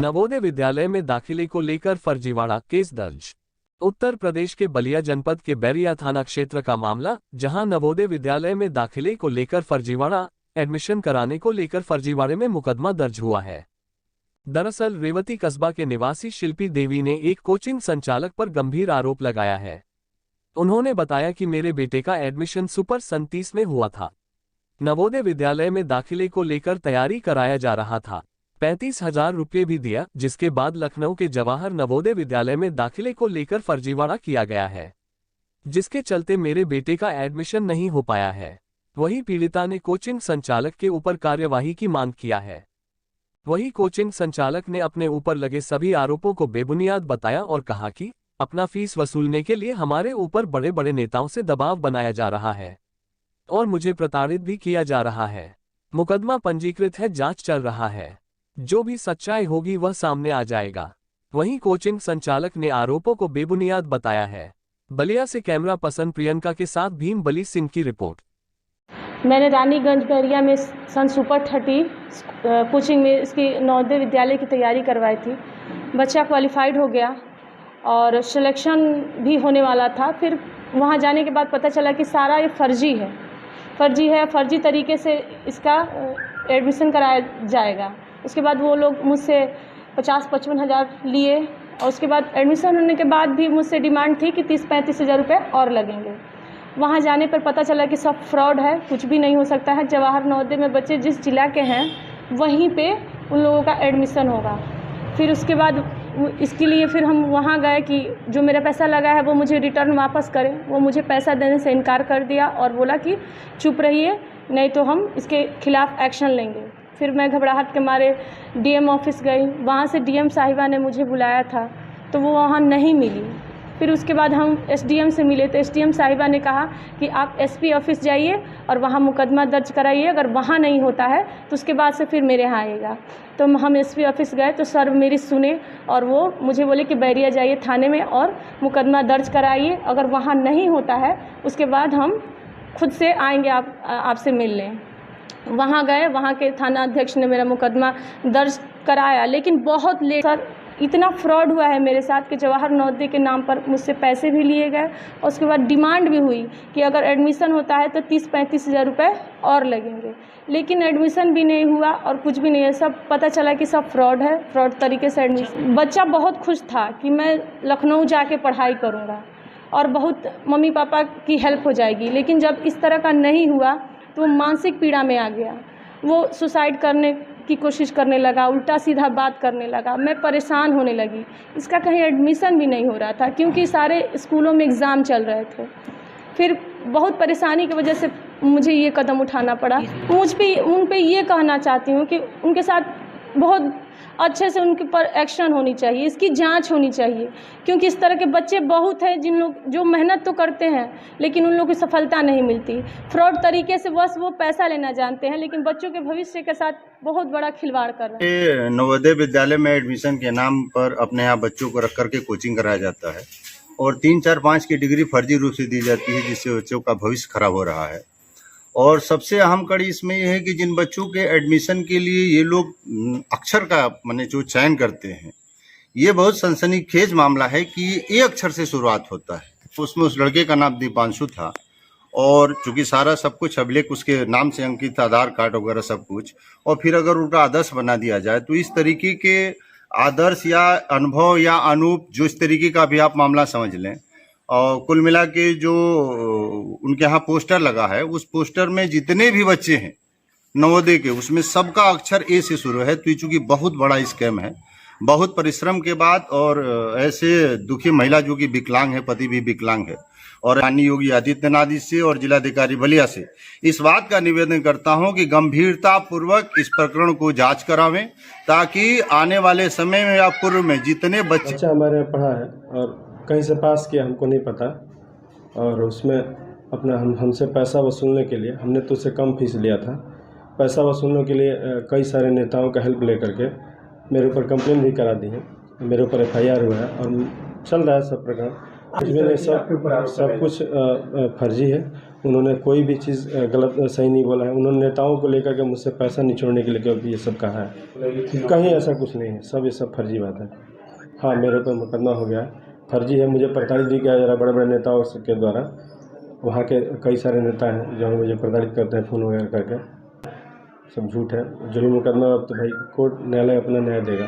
नवोदय विद्यालय में दाखिले को लेकर फर्जीवाड़ा, केस दर्ज। उत्तर प्रदेश के बलिया जनपद के बैरिया थाना क्षेत्र का मामला, जहां नवोदय विद्यालय में दाखिले को लेकर फर्जीवाड़ा, एडमिशन कराने को लेकर फर्जीवाड़े में मुकदमा दर्ज हुआ है। दरअसल रेवती कस्बा के निवासी शिल्पी देवी ने एक कोचिंग संचालक पर गंभीर आरोप लगाया है। उन्होंने बताया कि मेरे बेटे का एडमिशन सुपर 37 में हुआ था। नवोदय विद्यालय में दाखिले को लेकर तैयारी कराया जा रहा था। 35,000 रुपये भी दिया, जिसके बाद लखनऊ के जवाहर नवोदय विद्यालय में दाखिले को लेकर फर्जीवाड़ा किया गया है, जिसके चलते मेरे बेटे का एडमिशन नहीं हो पाया है। वहीं पीड़िता ने कोचिंग संचालक के ऊपर कार्यवाही की मांग किया है। वहीं कोचिंग संचालक ने अपने ऊपर लगे सभी आरोपों को बेबुनियाद बताया और कहा कि अपना फीस वसूलने के लिए हमारे ऊपर बड़े बड़े नेताओं से दबाव बनाया जा रहा है और मुझे प्रताड़ित भी किया जा रहा है। मुकदमा पंजीकृत है, जांच चल रहा है। जो भी सच्चाई होगी वह सामने आ जाएगा। वहीं कोचिंग संचालक ने आरोपों को बेबुनियाद बताया है। बलिया से कैमरा पर्सन प्रियंका के साथ भीम बली सिंह की रिपोर्ट। मैंने रानीगंज बैरिया में सन सुपर 30 कोचिंग में इसकी नवोदय विद्यालय की तैयारी करवाई थी। बच्चा क्वालिफाइड हो गया और सिलेक्शन भी होने वाला था। फिर वहाँ जाने के बाद पता चला कि सारा ये फर्जी है, फर्जी तरीके से इसका एडमिशन कराया जाएगा। उसके बाद वो लोग मुझसे 50-55 हज़ार लिए और उसके बाद एडमिशन होने के बाद भी मुझसे डिमांड थी कि 30-35 हज़ार रुपये और लगेंगे। वहाँ जाने पर पता चला कि सब फ्रॉड है, कुछ भी नहीं हो सकता है। जवाहर नवोदय में बच्चे जिस जिला के हैं वहीं पे उन लोगों का एडमिशन होगा। फिर उसके बाद इसके लिए फिर हम वहाँ गए कि जो मेरा पैसा लगा है वो मुझे रिटर्न वापस करें। वो मुझे पैसा देने से इनकार कर दिया और बोला कि चुप रहिए, नहीं तो हम इसके खिलाफ़ एक्शन लेंगे। फिर मैं घबराहट के मारे डीएम ऑफिस गई। वहाँ से डीएम साहिबा ने मुझे बुलाया था तो वो वहाँ नहीं मिली। फिर उसके बाद हम एसडीएम से मिले तो एसडीएम साहिबा ने कहा कि आप एसपी ऑफिस जाइए और वहाँ मुकदमा दर्ज कराइए। अगर वहाँ नहीं होता है तो उसके बाद से फिर मेरे यहाँ आएगा। तो हम एसपी ऑफिस गए तो सर मेरी सुने और वो मुझे बोले कि बैरिया जाइए थाने में और मुकदमा दर्ज कराइए। अगर वहाँ नहीं होता है उसके बाद हम खुद से आएंगे आपसे मिलने। वहाँ गए, वहाँ के थाना अध्यक्ष ने मेरा मुकदमा दर्ज कराया, लेकिन बहुत लेट। सर इतना फ्रॉड हुआ है मेरे साथ कि जवाहर नवोदय के नाम पर मुझसे पैसे भी लिए गए और उसके बाद डिमांड भी हुई कि अगर एडमिशन होता है तो 30-35 हज़ार रुपये और लगेंगे। लेकिन एडमिशन भी नहीं हुआ और कुछ भी नहीं है। सब पता चला कि सब फ्रॉड है, फ्रॉड तरीके से एडमिशन। बच्चा बहुत खुश था कि मैं लखनऊ जाके पढ़ाई करूँगा और बहुत मम्मी पापा की हेल्प हो जाएगी। लेकिन जब इस तरह का नहीं हुआ तो वो मानसिक पीड़ा में आ गया। वो सुसाइड करने की कोशिश करने लगा, उल्टा सीधा बात करने लगा। मैं परेशान होने लगी। इसका कहीं एडमिशन भी नहीं हो रहा था क्योंकि सारे स्कूलों में एग्ज़ाम चल रहे थे। फिर बहुत परेशानी की वजह से मुझे ये कदम उठाना पड़ा। उन पे ये कहना चाहती हूँ कि उनके साथ बहुत अच्छे से उनके पर एक्शन होनी चाहिए, इसकी जांच होनी चाहिए। क्योंकि इस तरह के बच्चे बहुत हैं जिन लोग जो मेहनत तो करते हैं लेकिन उन लोगों को सफलता नहीं मिलती। फ्रॉड तरीके से बस वो पैसा लेना जानते हैं, लेकिन बच्चों के भविष्य के साथ बहुत बड़ा खिलवाड़ कर रहे हैं। नवोदय विद्यालय में एडमिशन के नाम पर अपने यहाँ बच्चों को रख करके कोचिंग कराया जाता है और 3, 4, 5 की डिग्री फर्जी रूप से दी जाती है, जिससे बच्चों का भविष्य खराब हो रहा है। और सबसे अहम कड़ी इसमें यह है कि जिन बच्चों के एडमिशन के लिए ये लोग अक्षर का माने जो चयन करते हैं, ये बहुत सनसनीखेज मामला है कि ए अक्षर से शुरुआत होता है। उसमें उस लड़के का नाम दीपांशु था और चूंकि सारा सब कुछ अभिलेख उसके नाम से अंकित था, आधार कार्ड वगैरह सब कुछ। और फिर अगर उनका आदर्श बना दिया जाए तो इस तरीके के आदर्श या अनुभव या अनूप जो इस तरीके का भी आप मामला समझ लें। और कुल मिला के जो उनके यहाँ पोस्टर लगा है उस पोस्टर में जितने भी बच्चे हैं नवोदय के, उसमें सबका अक्षर ए से शुरू है। तो ये चूंकि बहुत बड़ा स्कैम है, बहुत परिश्रम के बाद और ऐसे दुखी महिला जो कि विकलांग है, पति भी विकलांग है, और माननीय योगी आदित्यनाथ जी से और जिलाधिकारी बलिया से इस बात का निवेदन करता हूं कि गंभीरता पूर्वक इस प्रकरण को जांच करावें ताकि आने वाले समय में या पूर्व में जितने बच्चा हमारे यहाँ पढ़ा है और कहीं से पास किया हमको नहीं पता, और उसमें अपना हमसे पैसा वसूलने के लिए हमने तो उससे कम फीस लिया था। पैसा वसूलने के लिए कई सारे नेताओं का हेल्प लेकर के मेरे ऊपर कंप्लेन भी करा दी है, मेरे ऊपर FIR हुआ है और चल रहा है सब प्रकार। इसमें नहीं, सब कुछ फर्जी है। उन्होंने कोई भी चीज़ गलत सही नहीं बोला है। उन्होंने नेताओं को लेकर के मुझसे पैसा निचोड़ने के लिए क्योंकि ये सब कहा है, कहीं ऐसा कुछ नहीं है। सब ये सब फर्जी बात है। हाँ, मेरे पर मुकदमा हो गया, फर्जी है। मुझे प्रताड़ित भी किया जा रहा है बड़े बड़े नेताओं के द्वारा। वहाँ के कई सारे नेता हैं जो मुझे प्रताड़ित करते हैं फ़ोन वगैरह करके। सब झूठ है। जो भी मुकदमा अब तो भाई कोर्ट न्यायालय अपना न्याय देगा।